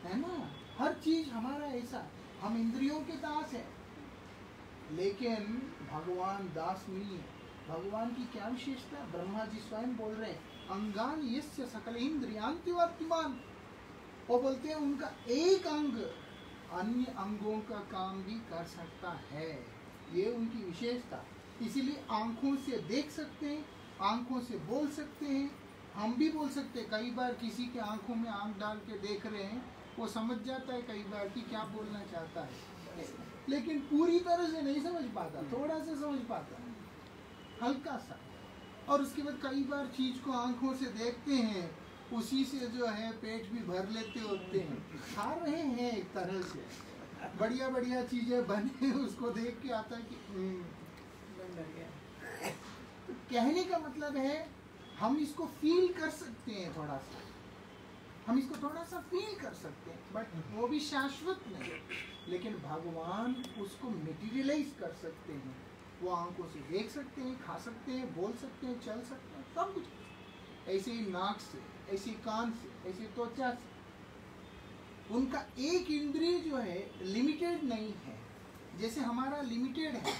Speaker 1: है ना। हर चीज हमारा ऐसा, हम इंद्रियों के दास हैं। लेकिन भगवान दास नहीं है, भगवान की क्या विशेषता है? ब्रह्मा जी स्वयं बोल रहे हैं अंगान यस्य सकल इंद्रियांति वर्तमान। वो बोलते हैं उनका एक अंग अन्य अंगों का काम भी कर सकता है, ये उनकी विशेषता। इसीलिए आंखों से देख सकते हैं, आंखों से बोल सकते हैं, हम भी बोल सकते हैं। कई बार किसी के आंखों में आंख डाल के देख रहे हैं, वो समझ जाता है कई बार कि क्या बोलना चाहता है, लेकिन पूरी तरह से नहीं समझ पाता, थोड़ा सा समझ पाता है, हल्का सा। और उसके बाद कई बार चीज को आंखों से देखते हैं, उसी से जो है पेट भी भर लेते होते हैं, खा रहे हैं एक तरह से, बढ़िया बढ़िया चीजें बने, उसको देख के आता है कि तो कहने का मतलब है हम इसको फील कर सकते हैं, थोड़ा सा हम इसको थोड़ा सा फील कर सकते हैं, बट वो भी शाश्वत नहीं। लेकिन भगवान उसको मटेरियलाइज कर सकते हैं, वो आंखों से देख सकते हैं, खा सकते हैं, बोल सकते हैं, चल सकते हैं, सब कुछ। ऐसे ही नाक से, ऐसे ही कान से, ऐसे त्वचा से। उनका एक इंद्रिय जो है लिमिटेड नहीं है, जैसे हमारा लिमिटेड है,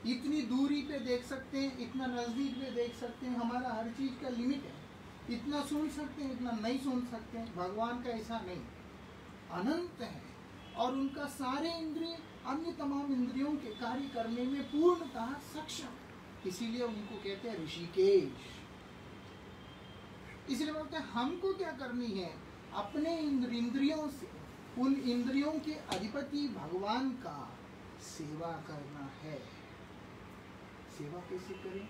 Speaker 1: इतनी दूरी पे देख सकते हैं, इतना नजदीक पे देख सकते हैं, हमारा हर चीज का लिमिट है, इतना सुन सकते हैं, इतना नहीं सुन सकते हैं। भगवान का ऐसा नहीं, अनंत है, और उनका सारे इंद्रिय अन्य तमाम इंद्रियों के कार्य करने में पूर्णतः सक्षम। इसीलिए उनको कहते हैं ऋषिकेश। इसलिए बोलते हैं हमको क्या करनी है, अपने इंद्रियों से, उन इंद्रियों के अधिपति भगवान का सेवा करना है। सेवा कैसे करें?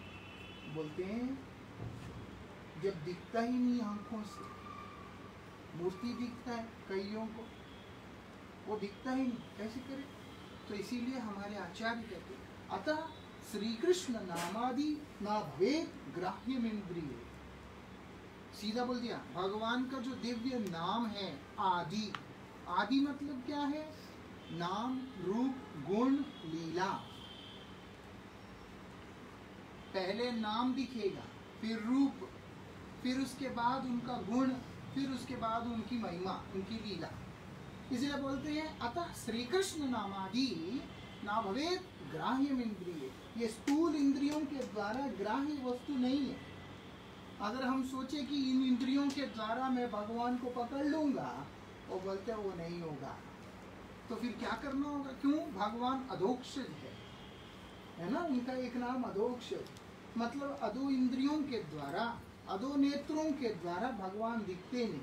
Speaker 1: बोलते हैं जब दिखता ही नहीं आंखों से, मूर्ति दिखता है कईयों को, वो दिखता ही नहीं, कैसे करें? तो इसीलिए हमारे आचार्य कहते हैं अतः श्री कृष्ण नामादि ना भवेत ग्राह्यम इंद्रिय। सीधा बोल दिया, भगवान का जो दिव्य नाम है आदि, आदि मतलब क्या है? नाम, रूप, गुण, लीला। पहले नाम दिखेगा, फिर रूप, फिर उसके बाद उनका गुण, फिर उसके बाद उनकी महिमा, उनकी लीला। इसलिए बोलते हैं अतः श्री कृष्ण नामादि ना भवेत ग्राह्यम इंद्रिय। ये स्थूल इंद्रियों के द्वारा ग्राह्य वस्तु नहीं है। अगर हम सोचे कि इन इंद्रियों के द्वारा मैं भगवान को पकड़ लूंगा, वो बोलते हैं वो नहीं होगा। तो फिर क्या करना होगा? क्यों? भगवान अधोक्षज है ना, उनका एक नाम अधोक्षज, मतलब अधो इंद्रियों के द्वारा, अधो नेत्रों के द्वारा भगवान दिखते नहीं।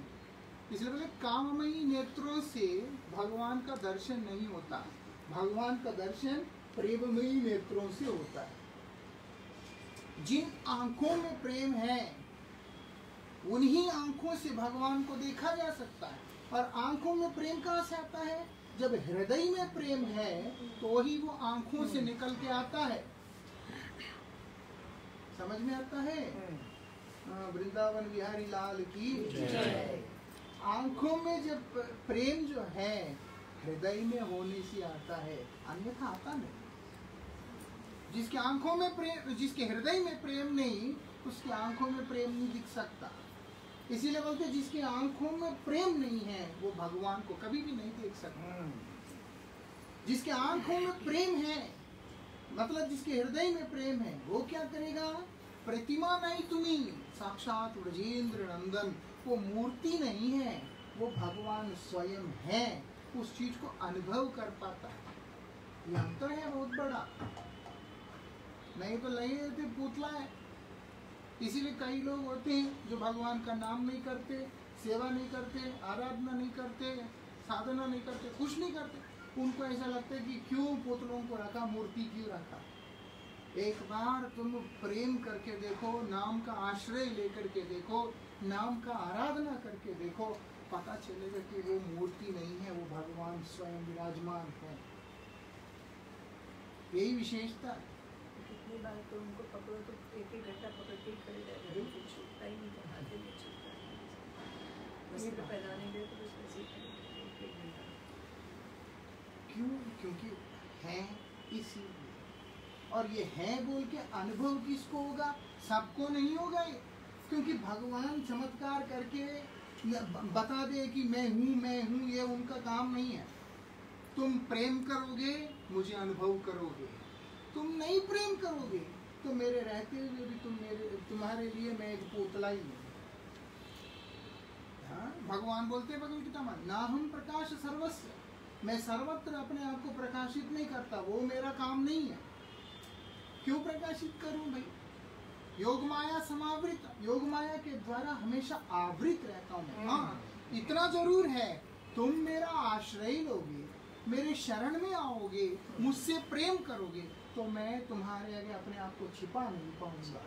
Speaker 1: इसलिए बोले काममयी नेत्रों से भगवान का दर्शन नहीं होता, भगवान का दर्शन प्रेममयी नेत्रों से होता है। जिन आंखों में प्रेम है, उन्हीं आंखों से भगवान को देखा जा सकता है। और आंखों में प्रेम कहाँ से आता है? जब हृदय में प्रेम है तो ही वो आंखों से निकल के आता है। समझ में आता है? वृंदावन बिहारी लाल की जय। आंखों में जब प्रेम जो है हृदय में होने से आता है, अन्यथा आता नहीं। जिसके आंखों में प्रेम, जिसके हृदय में प्रेम नहीं, उसकी आंखों में प्रेम नहीं दिख सकता। इसीलिए बोलते जिसकी आंखों में प्रेम नहीं है वो भगवान को कभी भी नहीं देख सकता। जिसके आंखों में प्रेम है, मतलब जिसके हृदय में प्रेम है, वो क्या करेगा? प्रतिमा नहीं तुम्ही साक्षात ब्रजेंद्र नंदन, वो मूर्ति नहीं है, वो भगवान स्वयं है। उस चीज को अनुभव कर पाता है। ये अंतर है बहुत बड़ा, नहीं तो लगे थे पुतला है। इसीलिए कई लोग होते हैं जो भगवान का नाम नहीं करते, सेवा नहीं करते, आराधना नहीं करते, साधना नहीं करते, कुछ नहीं करते। उनको ऐसा लगता है कि क्यों पुतलों को रखा, मूर्ति क्यों रखा। एक बार तुम प्रेम करके देखो, नाम का आश्रय लेकर के देखो, नाम का आराधना करके देखो, पता चलेगा कि वो मूर्ति नहीं है, वो भगवान स्वयं विराजमान है। यही विशेषता है।
Speaker 3: कितनी बार तो उनको पकड़ो तो एक एक घंटा पकड़ते ही खड़े रह जाते, कुछ छूटता ही नहीं, हाथ में छूटता है। वस्त्र पहनाने गए तो बस वैसे ही खड़े एक घंटा।
Speaker 1: क्यों? क्योंकि है इसीलिए। और ये है बोल के अनुभव किसको होगा? सबको नहीं होगा ये। क्योंकि भगवान चमत्कार करके बता दे कि मैं हूँ, ये उनका काम नहीं है। तुम प्रेम करोगे, मुझे अनुभव करोगे। तुम नहीं प्रेम करोगे, तो मेरे रहते हुए भी तुम्हारे लिए मैं एक पुतला ही हूँ। हाँ, भगवान बोलते हैं भगवद गीता में, ना हम प्रकाश सर्वस्व, मैं सर्वत्र अपने आप को प्रकाशित नहीं करता, वो मेरा काम नहीं है। क्यों प्रकाशित करूं भाई? योग माया समावृत, योग माया के द्वारा हमेशा आवृत रहता हूं मैं। हाँ, इतना जरूर है, तुम मेरा आश्रय लोगे, मेरे शरण में आओगे, मुझसे प्रेम करोगे, तो मैं तुम्हारे आगे अपने आप को छिपा नहीं पाऊंगा,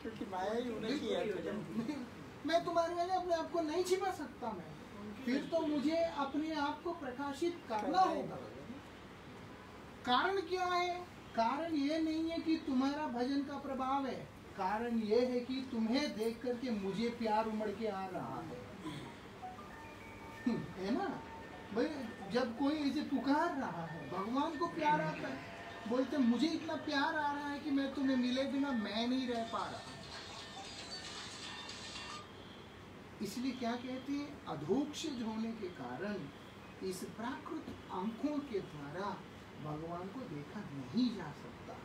Speaker 2: क्योंकि माया ही उन्हीं की है।
Speaker 1: मैं तुम्हारे आगे अपने आप को नहीं छिपा सकता। मैं फिर तो मुझे अपने आप को प्रकाशित करना होगा। कारण क्या है? कारण ये नहीं है कि तुम्हारा भजन का प्रभाव है, कारण ये है कि तुम्हें देख करके मुझे प्यार उमड़ के आ रहा है ना भाई? जब कोई ऐसे पुकार रहा है, भगवान को प्यार आता है, बोलते मुझे इतना प्यार आ रहा है कि मैं तुम्हें मिले बिना मैं नहीं रह पा रहा। इसलिए क्या कहते हैं, अधोक्षज होने के कारण इस प्राकृत आंखों के द्वारा भगवान को देखा नहीं जा सकता।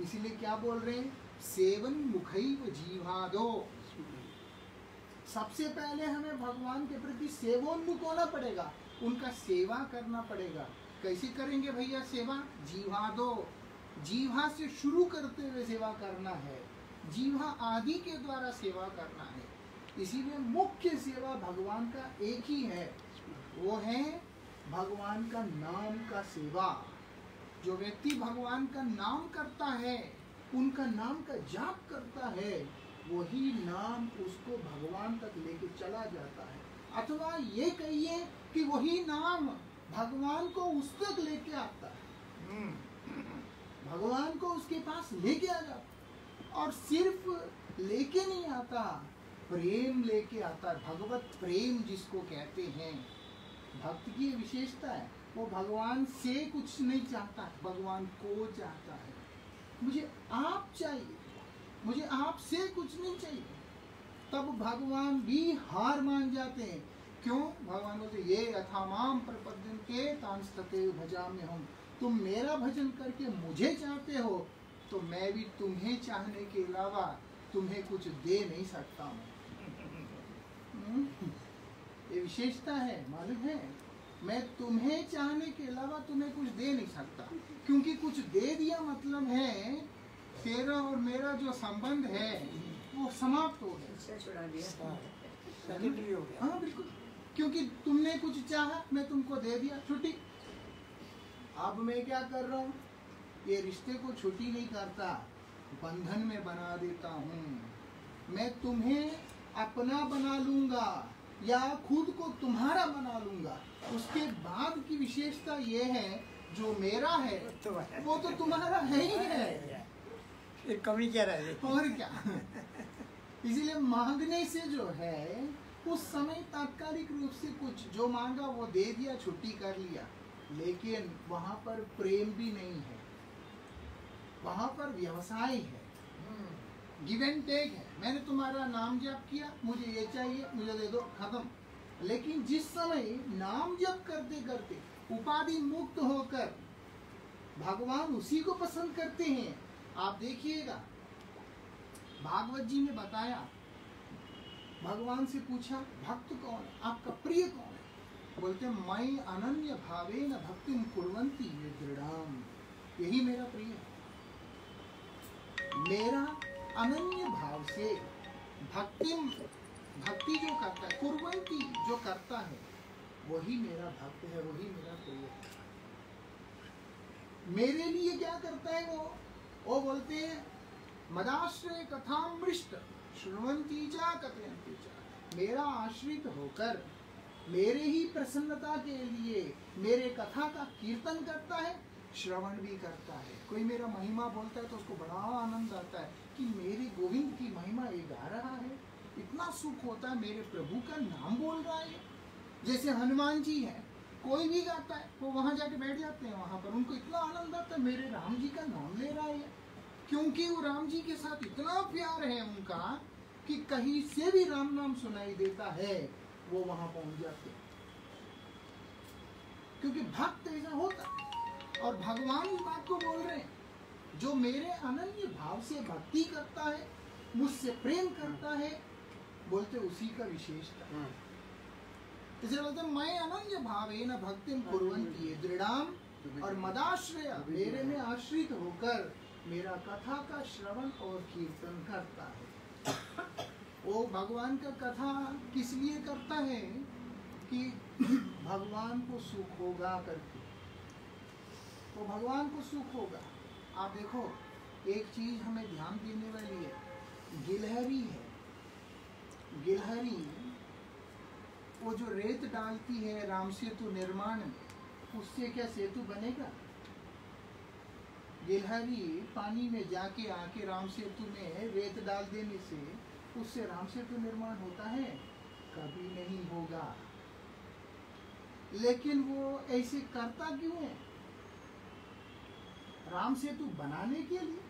Speaker 1: इसलिए क्या बोल रहे हैं, सेवन मुखैव जीवादो। सबसे पहले हमें भगवान के प्रति सेवोन्मुख होना पड़ेगा, उनका सेवा करना पड़ेगा। कैसे करेंगे भैया सेवा? जीवादो, जीवा से शुरू करते हुए सेवा करना है, जीवा आदि के द्वारा सेवा करना है। इसीलिए मुख्य सेवा भगवान का एक ही है, वो है भगवान का नाम का सेवा। जो व्यक्ति भगवान का नाम करता है, उनका नाम का जाप करता है, वही नाम उसको भगवान तक लेके चला जाता है। अथवा ये कहिए कि वही नाम भगवान को उस तक लेके आता है, भगवान को उसके पास लेके आ जाता। और सिर्फ लेके नहीं आता, प्रेम लेके आता है। भगवत प्रेम जिसको कहते हैं, भक्त की विशेषता है, वो भगवान से कुछ नहीं चाहता, भगवान को चाहता है। मुझे आप चाहिए, मुझे आपसे कुछ नहीं चाहिए। तब भगवान भी हार मान जाते हैं। क्यों? भगवान बोलते ये यथामाम प्रपद्यन्ते तांस्तते भजाम्य हम। तुम मेरा भजन करके मुझे चाहते हो, तो मैं भी तुम्हें चाहने के अलावा तुम्हें कुछ दे नहीं सकता हूँ। ये विशेषता है, मालूम है? मैं तुम्हें चाहने के अलावा तुम्हें कुछ दे नहीं सकता, क्योंकि कुछ दे दिया मतलब है तेरा और मेरा जो संबंध है वो समाप्त हो गया,
Speaker 3: छुड़ा दिया।
Speaker 1: हाँ बिल्कुल, क्योंकि तुमने कुछ चाहा, मैं तुमको दे दिया, छुट्टी। अब मैं क्या कर रहा हूँ, ये रिश्ते को छुट्टी नहीं करता, बंधन में बना देता हूँ। मैं तुम्हें अपना बना लूंगा या खुद को तुम्हारा बना लूंगा। उसके बाद की विशेषता ये है, जो मेरा है वो तो तुम्हारा है ही है,
Speaker 2: फिर कमी क्या रहे?
Speaker 1: और क्या। इसीलिए मांगने से जो है, उस समय तात्कालिक रूप से कुछ जो मांगा वो दे दिया, छुट्टी कर लिया, लेकिन वहां पर प्रेम भी नहीं है, वहां पर व्यवसाय है, गिव एंड टेक है। मैंने तुम्हारा नाम जप किया, मुझे ये चाहिए, मुझे दे दो, खत्म। लेकिन जिस समय नाम जप करते करते उपाधि मुक्त होकर भगवान उसी को पसंद करते हैं। आप देखिएगा, भागवत जी ने बताया, भगवान से पूछा भक्त कौन है, आपका प्रिय कौन है? बोलते मैं अनन्य भावेन भक्तिम कुर्वन्ति ये दृढ़ाम, यही मेरा प्रिय है। मेरा अनन्य भाव से भक्ति जो करता है, कुर्वन्ति जो करता है, वही मेरा भक्त है, वही मेरा प्रिय है। मेरे लिए क्या करता है वो बोलते हैं मदाश्रय कथामृष्ट श्रवन्ति चा कथयन्ति चा। मेरा आश्रित होकर मेरे ही प्रसन्नता के लिए मेरे कथा का कीर्तन करता है, श्रवण भी करता है। कोई मेरा महिमा बोलता है तो उसको बड़ा आनंद आता है कि मेरे गोविंद की महिमा ये गा रहा है, इतना सुख होता है, मेरे प्रभु का नाम बोल रहा है। जैसे हनुमान जी हैं, कोई भी गाता है वो वहां जाके बैठ जाते हैं, वहां पर उनको इतना आनंद आता है, मेरे राम जी का नाम ले रहा है, क्योंकि वो राम जी के साथ इतना प्यार है उनका कि कहीं से भी राम नाम सुनाई देता है वो वहां पहुंच जाते हैं, क्योंकि भक्त ऐसा होता है। और भगवान इस बात को बोल रहे हैं, जो मेरे अनन्य भाव से भक्ति करता है, मुझसे प्रेम करता है, बोलते उसी का विशेषता। इसलिए बोलते मैं अनन्य भावेन भक्तिम कुर्वन्ति दृढ़ाम, और मदाश्रय मेरे में आश्रित होकर मेरा कथा का श्रवण और कीर्तन करता है। वो भगवान का कथा किस लिए करता है कि भगवान को सुख होगा करके, तो भगवान को सुख होगा। आप देखो एक चीज हमें ध्यान देने वाली है, गिलहरी है, गिलहरी वो जो रेत डालती है राम सेतु निर्माण में, उससे क्या सेतु बनेगा? गिलहरी पानी में जाके आके राम सेतु में रेत डाल देने से उससे राम सेतु निर्माण होता है? कभी नहीं होगा। लेकिन वो ऐसे करता क्यों है? राम सेतु बनाने के लिए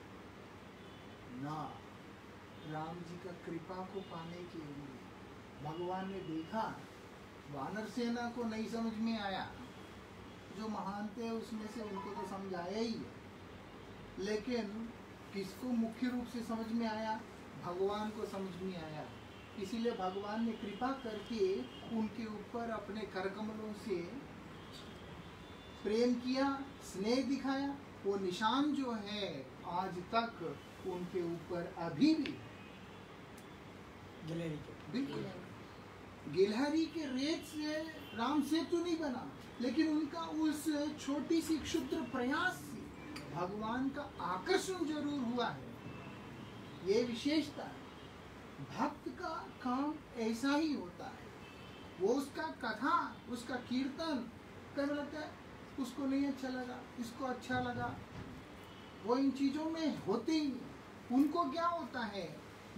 Speaker 1: ना, राम जी का कृपा को पाने के लिए। भगवान ने देखा वानर सेना को नहीं समझ में आया, जो महान थे उसमें से उनको तो समझ आया ही है, लेकिन किसको मुख्य रूप से समझ में आया? भगवान को समझ में आया। इसीलिए भगवान ने कृपा करके उनके ऊपर अपने करकमलों से प्रेम किया, स्नेह दिखाया। वो निशान जो है आज तक उनके ऊपर अभी भी
Speaker 2: गिलहरी के,
Speaker 1: बिल्कुल गिलहरी के रेत से राम सेतु नहीं बना, लेकिन उनका उस छोटी सी क्षुद्र प्रयास से भगवान का आकर्षण जरूर हुआ है। ये विशेषता है। भक्त का काम ऐसा ही होता है। वो उसका कथा, उसका कीर्तन करने लगता है, उसको नहीं अच्छा लगा, इसको अच्छा लगा, वो इन चीजों में होते ही नहीं। उनको क्या होता है,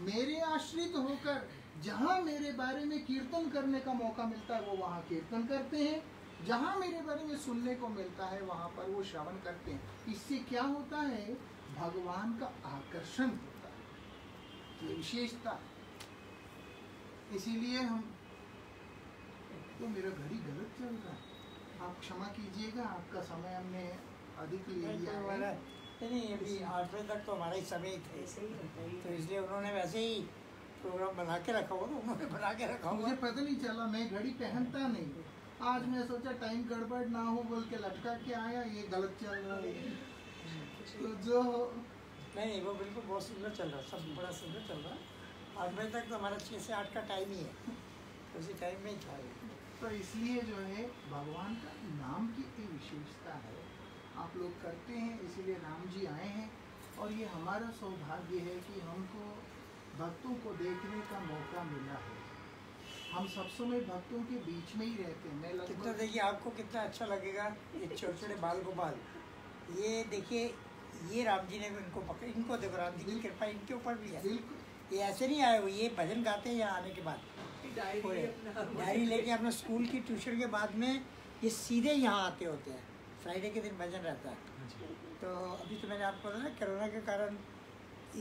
Speaker 1: मेरे आश्रित होकर जहाँ मेरे बारे में कीर्तन करने का मौका मिलता है वो वहाँ कीर्तन करते हैं, जहाँ मेरे बारे में सुनने को मिलता है वहाँ पर वो श्रवण करते हैं। इससे क्या होता है, भगवान का आकर्षण होता है, ये विशेषता। इसीलिए हम तो मेरा घड़ी गलत चल रहा है, आप क्षमा कीजिएगा, आपका समय हमने अधिक ले लिया है।
Speaker 2: नहीं अभी 8 बजे तक तो हमारा ही समय थे, तो इसलिए उन्होंने वैसे ही प्रोग्राम बना के रखा हुआ, तो उन्होंने बना के रखा हुआ।
Speaker 1: मुझे पता नहीं चला, मैं घड़ी पहनता नहीं, आज मैं सोचा टाइम गड़बड़ ना हो बोल के लटका के आया, ये गलत चल रहा है। तो जो
Speaker 2: नहीं वो बिल्कुल बहुत सुंदर चल रहा है, सब बड़ा सुंदर चल रहा है। 8 बजे तक तो हमारा 6 से 8 का टाइम ही है, उसी टाइम में ही था।
Speaker 1: तो इसलिए जो है भगवान का नाम की एक विशेषता है, आप लोग करते हैं, इसीलिए राम जी आए हैं। और ये हमारा सौभाग्य है कि हमको भक्तों को देखने का मौका मिला है। हम सब समय भक्तों के बीच में ही रहते हैं। मैं
Speaker 2: कितना
Speaker 1: लगभग
Speaker 2: देखिए आपको कितना अच्छा लगेगा, ये छोटे छोटे बाल गोपाल, ये देखिए ये राम जी ने इनको पकड़, इनको देखो राम जी की कृपा इनके ऊपर भी है।
Speaker 1: बिल्कुल
Speaker 2: ये ऐसे नहीं आए हुए, ये भजन गाते हैं यहाँ आने के बाद, डायरी लेके अपना स्कूल की ट्यूशन के बाद में ये सीधे यहाँ आते होते हैं। फ्राइडे के दिन भजन रहता है। तो अभी तो मैंने आपको बताया ना कोरोना के कारण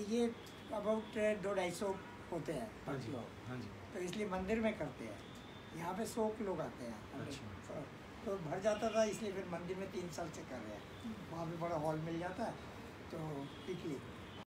Speaker 2: ये अबाउट 200-250 होते हैं भक्त लोग, तो इसलिए मंदिर में करते हैं। यहाँ पे 100 लोग आते हैं।
Speaker 1: अच्छा।
Speaker 2: तो भर जाता था, इसलिए फिर मंदिर में 3 साल से कर रहे हैं। वहाँ पे बड़ा हॉल मिल जाता है तो वीकली